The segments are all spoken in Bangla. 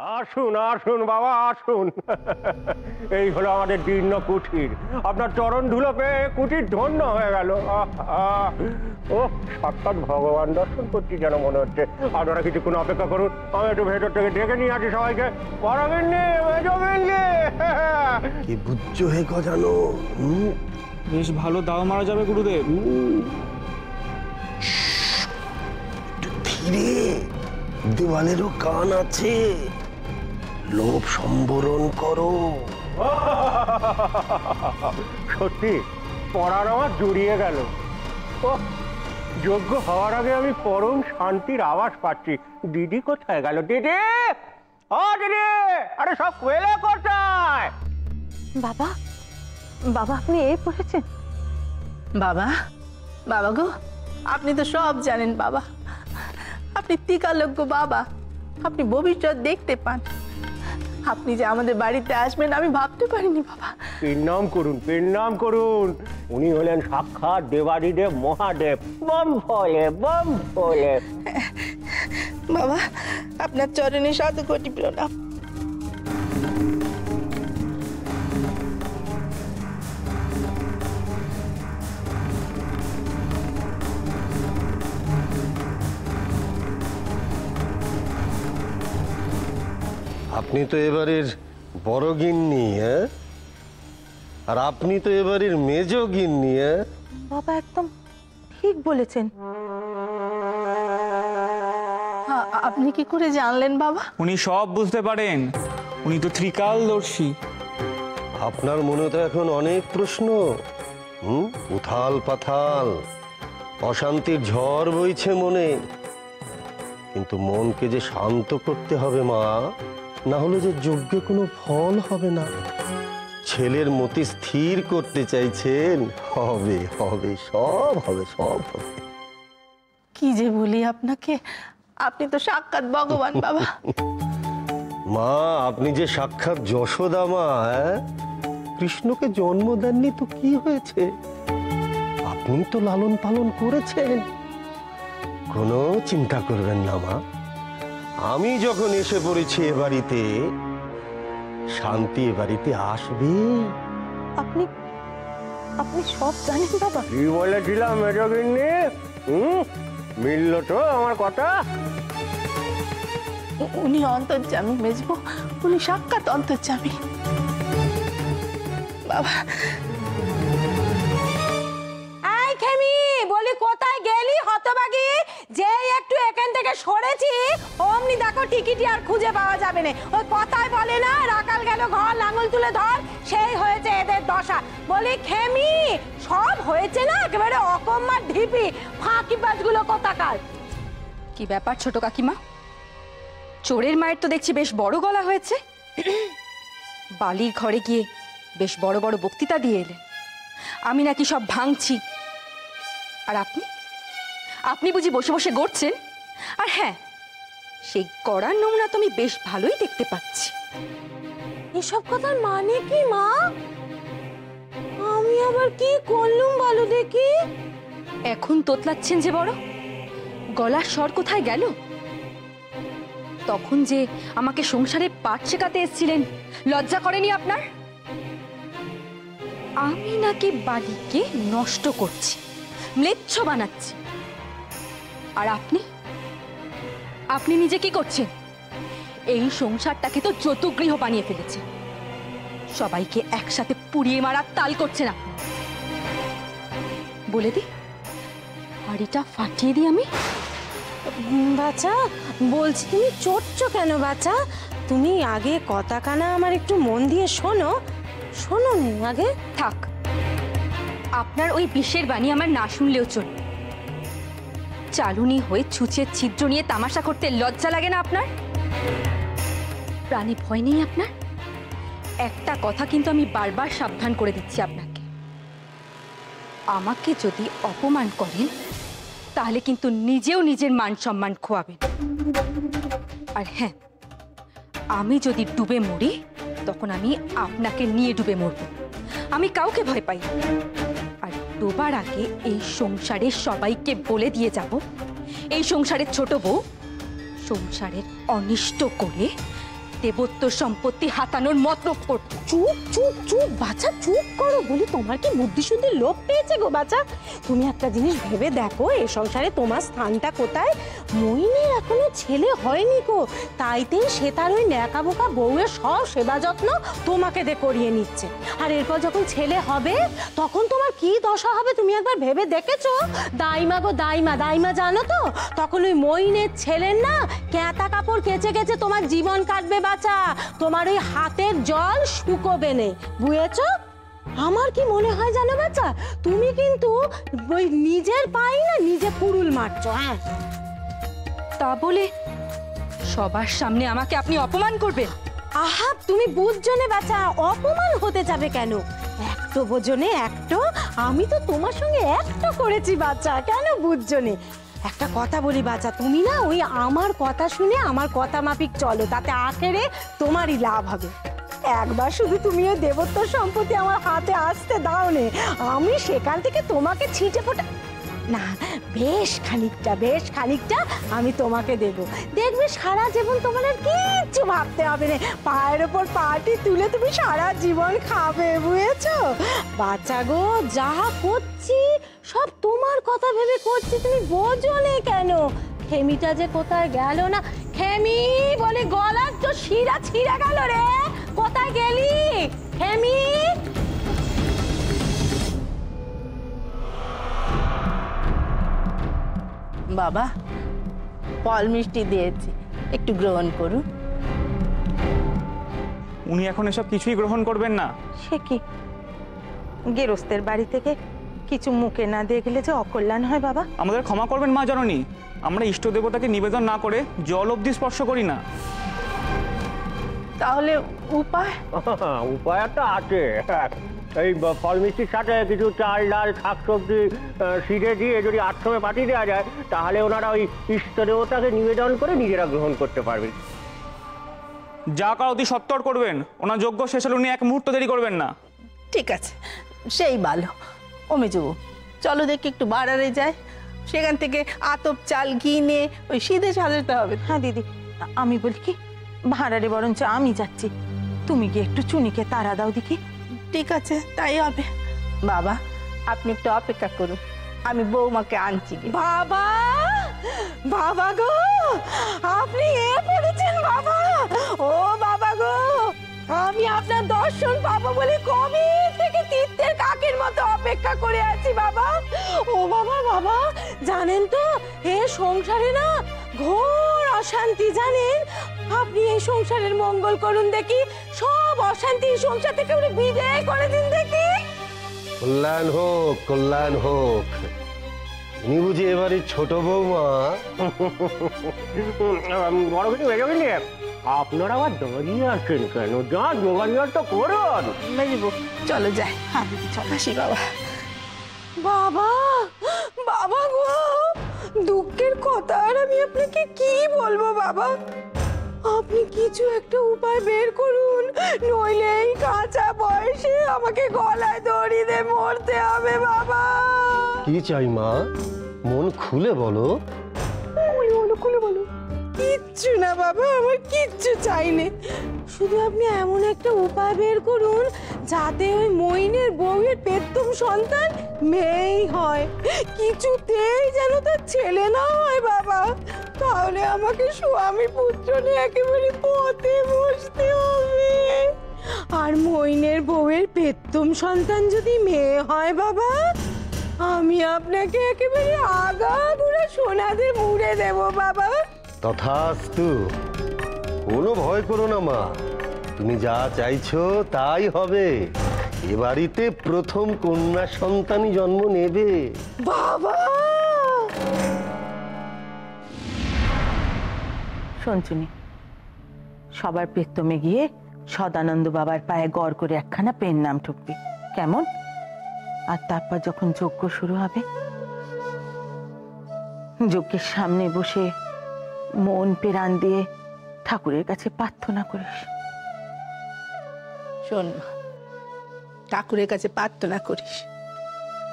আসুন আসুন বাবা আসুন। এই হলো আমাদের জীর্ণ কুঠির। আপনার চরণ ধুলো পেয়ে কুঠির ধন্য হয়ে গেল। ও সাক্ষাৎ ভগবান দর্শন করছি যেন মনে হচ্ছে। আপনারা কিছুক্ষণ অপেক্ষা করুন, আমি একটু ভেতর থেকে ডেকে নিয়ে আসি সবাইকে। কি বুঝছো হে গজানো? বেশ ভালো দাও মারা যাবে গুরুদেব। ধীরে, দেওয়ালেরও কান আছে, লোভ সম্বরণ করো। সত্যি পড়ার আমার জড়িয়ে গেল। ও যোগ্য হওয়ার আগে আমি পরম শান্তির আওয়াজ পাচ্ছি। দিদি কোথায় গেল? দিদি, ও দিদি, আরে সব কোয়েলে কোথায়? বাবা, বাবা আপনি এই পড়েছেন? বাবা, বাবা গো, আপনি তো সব জানেন বাবা। আপনি টিকালজ্ঞ বাবা, আপনি ভবিষ্যৎ দেখতে পান। আপনি যে আমাদের বাড়িতে আসবেন আমি ভাবতে পারিনি বাবা। প্রণাম করুন, প্রণাম করুন। উনি হলেন সাক্ষাৎ দেবাদিদেব মহাদেব। বম ফলে বম ফলে। বাবা আপনার চরণে শতকোটি প্রণাম। আপনি তো এবারের বড় গিন্নি, হ্যাঁ? আর আপনি তো এবারের মেজ গিন্নি, হ্যাঁ? বাবা একদম ঠিক বলেছেন। আপনি কি করে জানলেন বাবা? উনি সব বুঝতে পারেন, উনি তো ত্রিকালদর্শী। আপনার মনে তো এখন অনেক প্রশ্ন, উথাল পাথাল, অশান্তির ঝড় বইছে মনে। কিন্তু মনকে যে শান্ত করতে হবে মা, না হলে যে যোগ্য কোনো ফল হবে না। ছেলের মতি স্থির করতে চাইছেন, হবে হবে, সব হবে, সব হবে। কি যে বলি আপনাকে, আপনি তো সাক্ষাৎ ভগবান বাবা। মা আপনি যে সাক্ষাৎ যশোদা মা, কৃষ্ণকে জন্ম দেননি তো কি হয়েছে? আপনি তো লালন পালন করেছেন। কোনো চিন্তা করবেন না মা, আমি যখন এসে পড়েছি এ বাড়িতে, শান্তি এ বাড়িতে আসবে। আপনি আপনি সব জানেন বাবা? কি বলেছিলাম মেজগিন্নি? মিলল তো আমার কথা? উনি অন্তর্যামী মেজবো, উনি সাক্ষাৎ অন্তর্যামী বাবা। এই খেমি, বলি কোথায় গেলি হতবাগি? যে একটু এখান থেকে সরেছি অমনি দেখো টিকিটি আর খুঁজে পাওয়া যাবে না। ওই কথাই বলে না, রাকাল গেল ঘর লাঙল তুলে ধর, সেই হয়েছে এদের দশা। বলি খেমি, সব হয়েছে না একেবারে অকম্মার ঢিপি, ফাঁকিবাজগুলো কোথাকার। কি ব্যাপার ছোট কাকিমা? চোরের মায়ের তো দেখছি বেশ বড় গলা হয়েছে। বালির ঘরে গিয়ে বেশ বড় বড় বক্তৃতা দিয়ে এলেন, আমি নাকি সব ভাঙছি। আর আপনি আপনি বুঝি বসে বসে গড়ছেন? আর হ্যাঁ, সেই গড়ার নমুনা তো আমি বেশ ভালোই দেখতে পাচ্ছি। এসব কথার মানে কি মা? আমি আবার কি করলুম বলো দেখি? এখন তোতলাচ্ছেন যে বড়, গলার স্বর কোথায় গেল? তখন যে আমাকে সংসারে পাঠ শেখাতে এসেছিলেন, লজ্জা করেনি আপনার? আমি নাকি বালিকে নষ্ট করছি, ম্লেচ্ছ বানাচ্ছি, আর আপনি আপনি নিজে কি করছেন? এই সংসারটাকে তো যৌতুকগৃহ বানিয়ে ফেলেছেন, সবাইকে একসাথে পুড়িয়ে মারার তাল করছেন আপনি। বলে দি, হাড়িটা ফাটিয়ে দিই আমি। বাচ্চা বলছি, তুমি চটছো কেন বাচ্চা? তুমি আগে কথা কানা আমার একটু মন দিয়ে শোনো। শোনো নি আগে। থাক, আপনার ওই বিষের বাণী আমার না শুনলেও চলবে। চালুনি হয়ে ছুঁচের ছিদ্র নিয়ে তামাশা করতে লজ্জা লাগে না আপনার? প্রাণে ভয় নেই আপনার? একটা কথা কিন্তু আমি বারবার সাবধান করে দিচ্ছি আপনাকে, আমাকে যদি অপমান করেন তাহলে কিন্তু নিজেও নিজের মান সম্মান খোয়াবেন। আর হ্যাঁ, আমি যদি ডুবে মরি তখন আমি আপনাকে নিয়ে ডুবে মরব। আমি কাউকে ভয় পাই। আর ডোবার আগে এই সংসারের সবাইকে বলে দিয়ে যাব, এই সংসারের ছোট বউ সংসারের অনিষ্ট করে দেবত্ব সম্পত্তি হাতানোর মতলব করতো। চুপ চুপ চুপ বাচ্চা, চুপ করো। বলি তোমার কি বুদ্ধি শুদ্ধি লোপ পেয়েছে গো বাচ্চা? তুমি একটা জিনিস ভেবে দেখো, এ সংসারে তোমার স্থানটা কোথায়? মইনের এখনো ছেলে হয়নি গো, তাইতেই সে তার ওই ন্যাকা বোকা বউয়ের সব সেবা যত্ন তোমাকে দিয়ে করিয়ে নিচ্ছে। আর এরপর যখন ছেলে হবে তখন তোমার কি দশা হবে তুমি একবার ভেবে দেখেছো? দাইমা গো দাইমা, দাইমা জানো তো? তখন ওই মইনের ছেলের না ক্যাঁতা কাপড় কেচে কেচে তোমার জীবন কাটবে বাচ্চা। তোমার ওই হাতের জল শুকোবে না, বুঝেছো? আমার কি মনে হয় জানো বাচ্চা, তুমি কিন্তু ওই নিজের পায়ে না নিজে কুড়ুল মারছো। হ্যাঁ, তা বলে সবার সামনে আমাকে আপনি অপমান করবেন? আহা তুমি বুঝছো না বাচ্চা, অপমান হতে যাবে কেন? একটো বোঝনে একটো, আমি তো তোমার সঙ্গে একটো করেছি বাচ্চা, কেন বুঝছো না? একটা কথা বলি বাচ্চা, তুমি না ওই আমার কথা শুনে আমার কথা মাফিক চলো, তাতে আখেরে তোমারই লাভ হবে। একবার শুধু তুমি ওই দেবত্ব সম্পত্তি আমার হাতে আসতে দাও নে, আমি সেখান থেকে তোমাকে ছিটে ফোটা না, বেশ খানিকটা আমি তোমাকে দেব। দেখবে সারা জীবন তোমার আর কিচ্ছু ভাবতে হবে না, পায়ের ওপর পাটি তুলে তুমি সারা জীবন খাবে, বুঝেছো? বাচ্চা গো, যা করছি সব তোমার কথা ভেবে করছি, তুমি বোঝো না কেন? খেমিটা যে কোথায় গেল না, খেমি বলে গলার তো শিরা ছিঁড়ে গেল রে, কোথায় গেলি খেমি? বাবা, ফল মিষ্টি দিয়েছি, একটু গ্রহণ করুন। উনি এখন এসব কিছুই গ্রহণ করবেন না। সে কি, গেরস্তের বাড়ি থেকে কিছু মুখে না দিয়ে গেলে যে অকল্যাণ হয় বাবা? আমাদের ক্ষমা করবেন মা জননী, আমরা ইষ্ট দেবতাকে নিবেদন না করে জল অবধি স্পর্শ করি না। তাহলে উপায়? উপায় একটা আছে। এই ফল মিষ্টির সাথে কিছু চাল ডাল শাকসবজি সিঁড়ে দিয়ে যদি আশ্রমে পাঠিয়ে দেওয়া যায়, তাহলে ওনারা ওই ইষ্ট দেবতাকে নিবেদন করে নিজেরা গ্রহণ করতে পারবে। যা করা অতি সত্বর করবেন, ওনার যজ্ঞ শেষ হলে উনি এক মুহূর্ত দেরি করবেন না। ঠিক আছে, সেই ভালো। ও মেজু, চলো দেখি একটু বাড়ারে যায়, সেখান থেকে আতপ চাল ঘি নিয়ে ওই সিধে সাজাতে হবে। হ্যাঁ দিদি, আমি বলি কি, ভাড়ারে বরঞ্চ আমি যাচ্ছি, তুমি গিয়ে একটু চুনিকে তাড়া দাও দেখি। ঠিক আছে, তাই হবে। বাবা, আপনি একটু অপেক্ষা করুন, আমি বৌমাকে আনছি। বাবা, বাবা গো, আপনি এ পড়েছেন বাবা। ও বাবা গো, আমি আপনার দর্শন পাবো বলে কবে থেকে তীর্থের কাকের মতো অপেক্ষা করে আছি বাবা। ও বাবা, বাবা জানেন তো এ সংসারে না ঘোর অশান্তি, জানেন? আপনি এই সংসারের মঙ্গল করুন দেখি, সব অশান্তি সংসার থেকে উনি বিদায় করে দিন দেখি। কল্যাণ হোক, কল্যাণ হোক। ইনি বুঝি এবারে ছোট বৌমা? বড় কিছু বেজে গেলি, আপনারা আবার দাঁড়িয়ে আছেন কেন? যা যোগাযোগ তো করুন। মেজবু, চলো যাই। হ্যাঁ দিদি, চলো আসি বাবা। বাবা, বাবা গো, দুঃখের কথা আর আমি আপনাকে কি বলবো বাবা, আপনি কিছু একটা উপায় বের করুন, নইলে এই কাঁচা বয়সে আমাকে গলায় দড়ি দিয়ে মরতে হবে বাবা। কি চাই মা? মন খুলে বলো। খুলে বলো। কিচ্ছু না বাবা, আমার কিচ্ছু চাই না, শুধু আপনি এমন একটা উপায় বের করুন যাতে ওই মইনের বউয়ের পেত্তম সন্তান মেয়েই হয়, কিছুতেই যেন তার ছেলে না হয় বাবা, তাহলে আমাকে স্বামী পুত্র নিয়ে একেবারে পথে বসতে হবে। আর মইনের বউয়ের পেত্তম সন্তান যদি মেয়ে হয় বাবা, আমি আপনাকে একেবারে আগাগোড়া সোনা দিয়ে মুড়ে দেব বাবা। তথাস্তু। কোনো ভয় করো না মা, তুমি যা চাইছো তাই হবে। এ বাড়িতে প্রথম কন্যা সন্তানই জন্ম নেবে। বাবা, শোনচুনি, সবার পেত্তমে গিয়ে সদানন্দ বাবার পায়ে গড় করে একখানা পেন নাম ঠুকবি, কেমন? আর তারপর যখন যজ্ঞ শুরু হবে, যজ্ঞের সামনে বসে মন প্রাণ দিয়ে ঠাকুরের কাছে প্রার্থনা করিস। শোন মা, ঠাকুরের কাছে প্রার্থনা করিস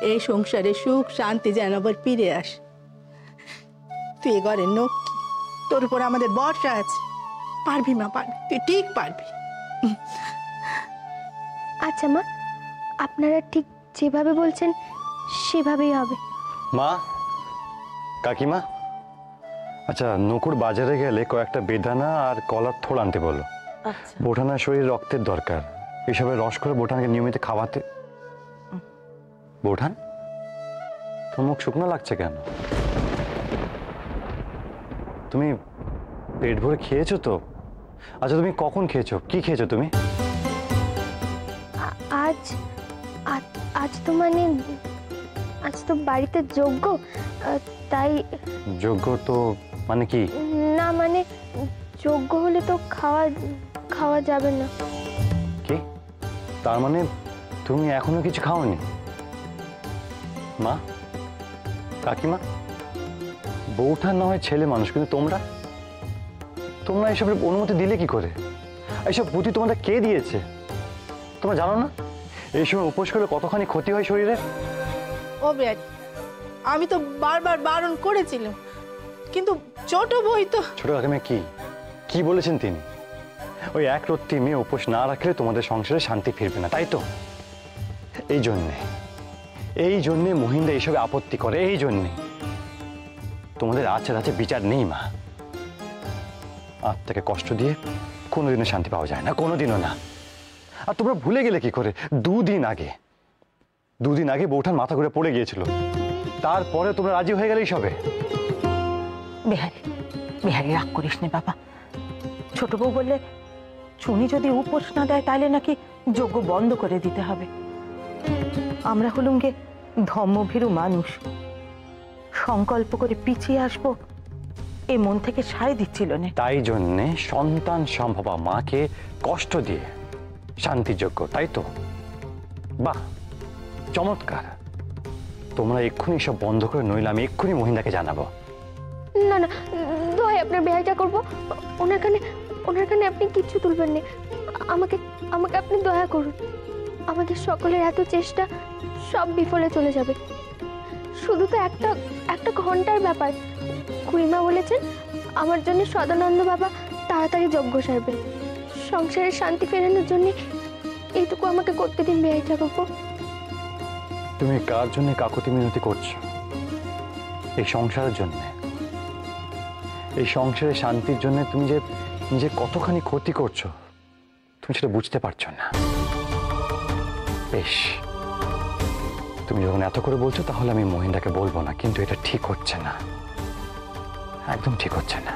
এই সংসারে সুখ শান্তি যেন আবার ফিরে আসে। তুই এ ঘরের নক্ষী, তোর উপর আমাদের ভরসা আছে, পারবি মা, পারবি, তুই ঠিক পারবি। আচ্ছা মা, আপনারা ঠিক যেভাবে বলছেন সেভাবেই হবে। মা, কাকিমা, আচ্ছা নকুর বাজারে গেলে কয়েকটা বেদানা আর কলার থোড় আনতে বলো। বোঠানার শরীর রক্তের দরকার, এসবের রস করে বোঠানকে নিয়মিত খাওয়াতে। বোঠান, তোর মুখ শুকনো লাগছে কেন? তুমি পেট ভরে খেয়েছো তো? আচ্ছা তুমি কখন খেয়েছো, কি খেয়েছো তুমি? আজ আজ তো মানে আজ তো বাড়িতে যজ্ঞ, তাই। যজ্ঞ তো মানে কি? না মানে যজ্ঞ হলে তো খাওয়া যাবে না। কি তার মানে তুমি এখনো কিছু খাওনি? মা, কাকিমা, বউঠান না হয় ছেলে মানুষ, কিন্তু তোমরা এসবের অনুমতি দিলে কি করে? এইসব বুদ্ধি তোমাদের কে দিয়েছে? তোমরা জানো না এই সময় উপোস করলে কতখানি ক্ষতি হয় শরীরে? ও বেয়াই, আমি তো বারবার বারণ করেছিলাম, কিন্তু ছোট বই তো। ছোট কাকিমা কি বলেছেন তিনি? ওই এক রত্তি মেয়ে উপোস না রাখলে তোমাদের সংসারে শান্তি ফিরবে না, তাই তো? এই জন্যে মহিন্দা এইসবে আপত্তি করে। এই জন্যে তোমাদের আছে বিচার নেই মা। আত্মাকে কষ্ট দিয়ে কোনোদিনও শান্তি পাওয়া যায় না, কোনোদিনও না। আর তোমরা ভুলে গেলে কি করে? দুদিন আগে বউঠান মাথা ঘুরে পড়ে গিয়েছিল, তারপরে তোমরা রাজি হয়ে গেলে সবে। বিহারি রাগ করিস নে বাবা। ছোট বউ বললে চুনি যদি উপোস না দেয় তাহলে নাকি যজ্ঞ বন্ধ করে দিতে হবে। আমরা হলুম গে ধর্মভীরু মানুষ, সংকল্প করে পিছিয়ে আসবো এ মন থেকে সায় দিচ্ছিল না। তাই জন্যে সন্তান সম্ভবা মাকে কষ্ট দিয়ে শান্তিযোগ্য, তাই তো? বাহ, চমৎকার। তোমরা এক্ষুনি সব বন্ধ করে, নইলে আমি এক্ষুনি মহিন্দাকে জানাবো। না না, দোহাই আপনার বেহাইটা করবো। ওনার কানে আপনি কিচ্ছু তুলবেন না। আমাকে আপনি দয়া করুন। আমাদের সকলের এত চেষ্টা সব বিফলে চলে যাবে। শুধু তো একটা ঘন্টার ব্যাপার। খুড়িমা বলেছেন আমার জন্য সদানন্দ বাবা তাড়াতাড়ি যজ্ঞ সারবেন। সংসারের শান্তি ফেরানোর জন্য এইটুকু আমাকে করতে দিন বেহাইটা করবো। তুমি কার জন্য কাকুতি মিনতি করছো? এই সংসারের জন্য, এই সংসারের শান্তির জন্য তুমি যে নিজে কতখানি ক্ষতি করছো তুমি সেটা বুঝতে পারছো না। বেশ, তুমি যখন এত করে বলছো তাহলে আমি মহিন্দাকে বলবো না, কিন্তু এটা ঠিক হচ্ছে না, একদম ঠিক হচ্ছে না।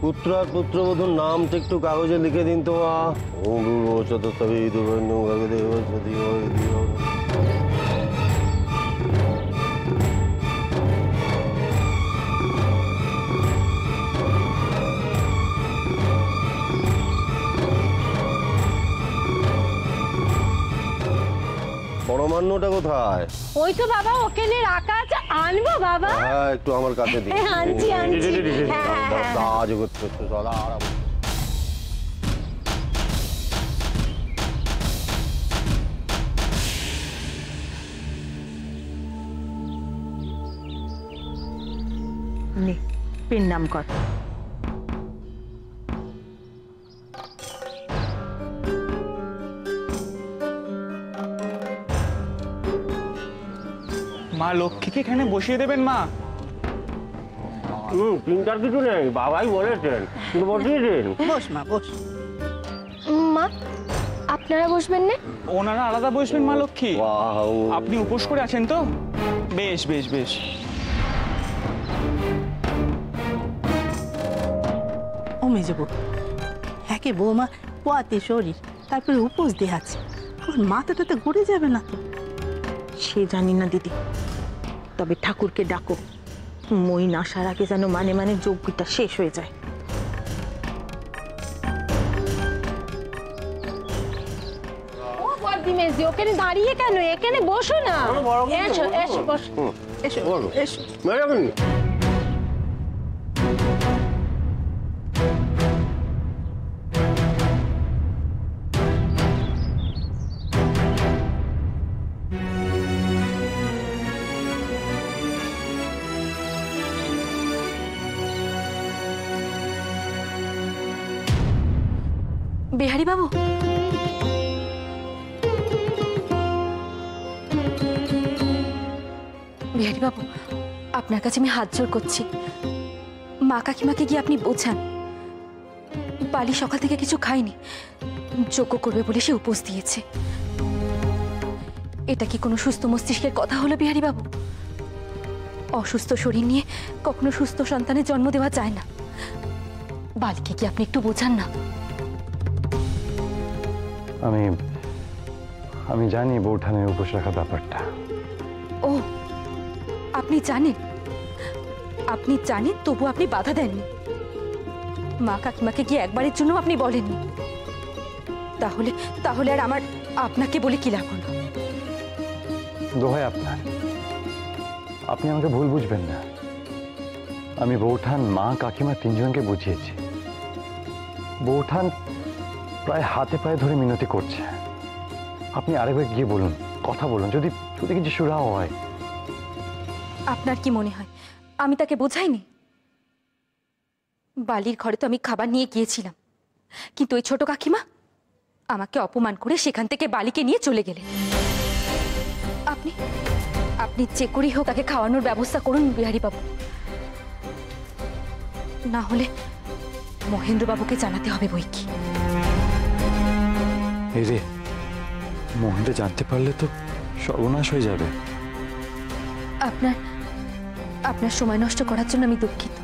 পুত্র আর পুত্রবধূর নামটা একটু কাগজে লিখে দিন তো। পরমান্নটা কোথায়? ওই তো বাবা ওখানে রাখা আছে, আনবো বাবা? হ্যাঁ, একটু আমার কাছে দিন। আনছি। নে পেন নাম কর। মা লক্ষ্মীকে এখানে বসিয়ে দেবেন মা। চিন্তার কিছু নেই, বাবাই বলেছেন, কিন্তু বসিয়ে দিন। বস মা, বস। মা, আপনারা বসবেন না? ওনারা আলাদা বসবেন মা লক্ষ্মী। আপনি উপোস করে আছেন তো? বেশ বেশ বেশ। ও মেজে বউ, একে বৌমা পোয়াতে শরীর, তারপরে উপোস দেখাচ্ছে, মাথাটাতে ঘুরে যাবে না তো? সে জানি না দিদি, তবে ঠাকুরকে ডাকো মইন আসার আগে যেন মানে যজ্ঞটা শেষ হয়ে যায়। ও বর্দি মেজি, ওখানে দাঁড়িয়ে কেন? এখানে বসো না। এসো এসো বসো। এসো এসো। বিহারী বাবু, বিহারী বাবু, আপনার কাছে আমি হাত জোড় করছি, মা কাকিমাকে গিয়ে আপনি বোঝান বালি সকাল থেকে কিছু খায়নি, যজ্ঞ করবে বলে সে উপোস দিয়েছে। এটা কি কোনো সুস্থ মস্তিষ্কের কথা হলো বিহারী বাবু? অসুস্থ শরীর নিয়ে কখনো সুস্থ সন্তানের জন্ম দেওয়া যায় না। বালিকে কি আপনি একটু বোঝান না? আমি জানি বৌঠানের উপোস রাখার ব্যাপারটা। ও, আপনি জানেন? আপনি জানেন তবু আপনি বাধা দেননি? মা কাকিমাকে গিয়ে একবারের জন্য আপনি বলেননি? তাহলে তাহলে আর আমার আপনাকে বলে কি লাভ হলো? দোহাই আপনার, আপনি আমাকে ভুল বুঝবেন না। আমি বৌঠান, মা, কাকিমা তিনজনকে বুঝিয়েছি। বৌঠান প্রায় হাতে পায়ে ধরে মিনতি করছে। আপনি আরেকবার গিয়ে বলুন, কথা বলুন, যদি যদি কিছু সুরাও হয়। আপনার কি মনে হয় আমি তাকে বোঝাইনি? বালির ঘরে তো আমি খাবার নিয়ে গিয়েছিলাম, কিন্তু ওই ছোট কাকিমা আমাকে অপমান করে সেখান থেকে বালিকে নিয়ে চলে গেলেন। আপনি আপনি যে করেই হোক তাকে খাওয়ানোর ব্যবস্থা করুন বিহারী বাবু, না হলে মহেন্দ্রবাবুকে জানাতে হবে বই কি। এই রে, মহেন্দ্র জানতে পারলে তো সর্বনাশ হয়ে যাবে। আপনার আপনার সময় নষ্ট করার জন্য আমি দুঃখিত।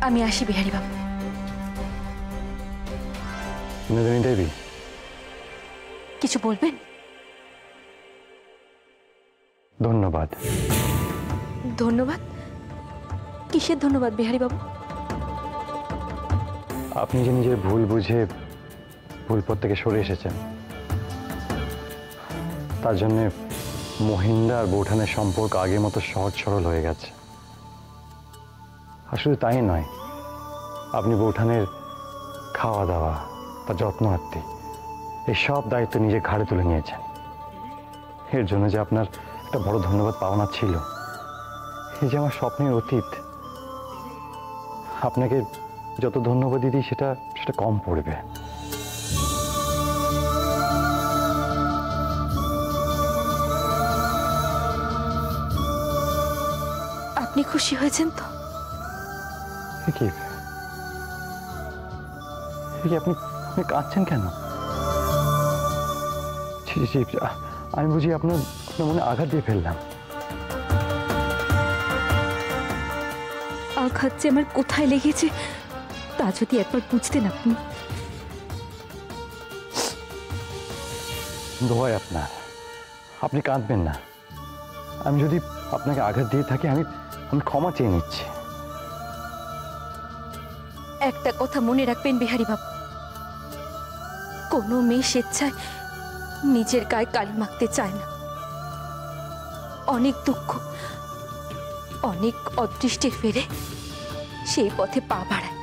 আমি আসি বিহারী বাবু। বিনোদিনী দেবী, কিছু বলবেন? ধন্যবাদ। ধন্যবাদ? কিসের ধন্যবাদ বিহারী বাবু? আপনি যে নিজের ভুল বুঝে ভুল পথ থেকে সরে এসেছেন, তার জন্য মহিন্দা আর বৌঠানের সম্পর্ক আগের মতো সহজ সরল হয়ে গেছে। আর শুধু তাই নয়, আপনি বৌঠানের খাওয়া দাওয়া, তার যত্নার্থী, এই সব দায়িত্ব নিজে ঘাড়ে তুলে নিয়েছেন। এর জন্য যে আপনার একটা বড় ধন্যবাদ পাওনা ছিল। এই যে আমার স্বপ্নের অতীত, আপনাকে যত ধন্যবাদ দিই সেটা কম পড়বে। আপনি খুশি হয়েছেন তো? কি আপনি কাঁদছেন কেন? আমি বুঝি আপনার মনে আঘাত দিয়ে ফেললাম। আঘাত যে আমার কোথায় লেগেছে তা যদি একবার বুঝতেন আপনি। দোহাই আপনার, আপনি কাঁদবেন না। আমি যদি আপনাকে আঘাত দিয়ে থাকি আমি ক্ষমা চেয়ে নিচ্ছি। একটা কথা মনে রাখবেন বিহারী বাবু, কোনো মেয়ে স্বেচ্ছায় নিজের গায়ে কালি মাখতে চায় না। অনেক দুঃখ, অনেক অদৃষ্টের ফেরে সেই পথে পা বাড়ায়।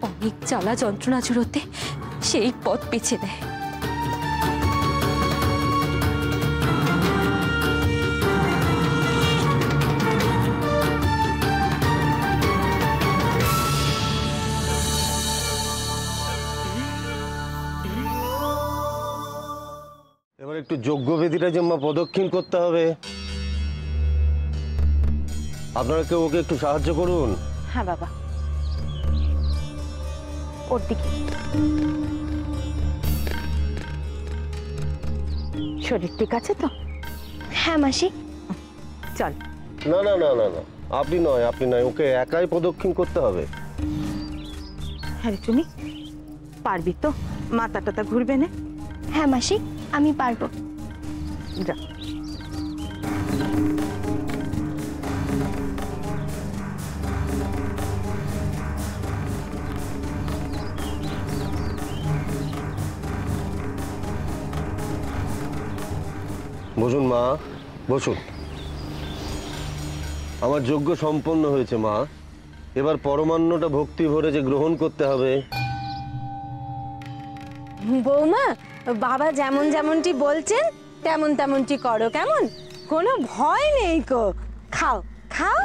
অনেক জ্বালা যন্ত্রণা জুড়োতে সেই পথ বেছে নেয়। এবার একটু যজ্ঞবেদীটা যে মা প্রদক্ষিণ করতে হবে, আপনারা কেউ ওকে একটু সাহায্য করুন। হ্যাঁ বাবা, ওর দিকে। শরীর ঠিক আছে তো? হ্যাঁ মাসি। চল। না না না না না, আপনি নয়, ওকে একাই প্রদক্ষিণ করতে হবে। হ্যাঁ রে চুনি, পারবি তো? মাথা টাথা ঘুরবে না? হ্যাঁ মাসি, আমি পারবো। যা। বসুন মা, বসুন। আমার যজ্ঞ সম্পন্ন হয়েছে মা, এবার পরমান্নটা ভক্তি ভরে যে গ্রহণ করতে হবে। বৌমা, বাবা যেমন যেমনটি বলছেন তেমন তেমনটি করো, কেমন? কোনো ভয় নেই কো। খাও খাও।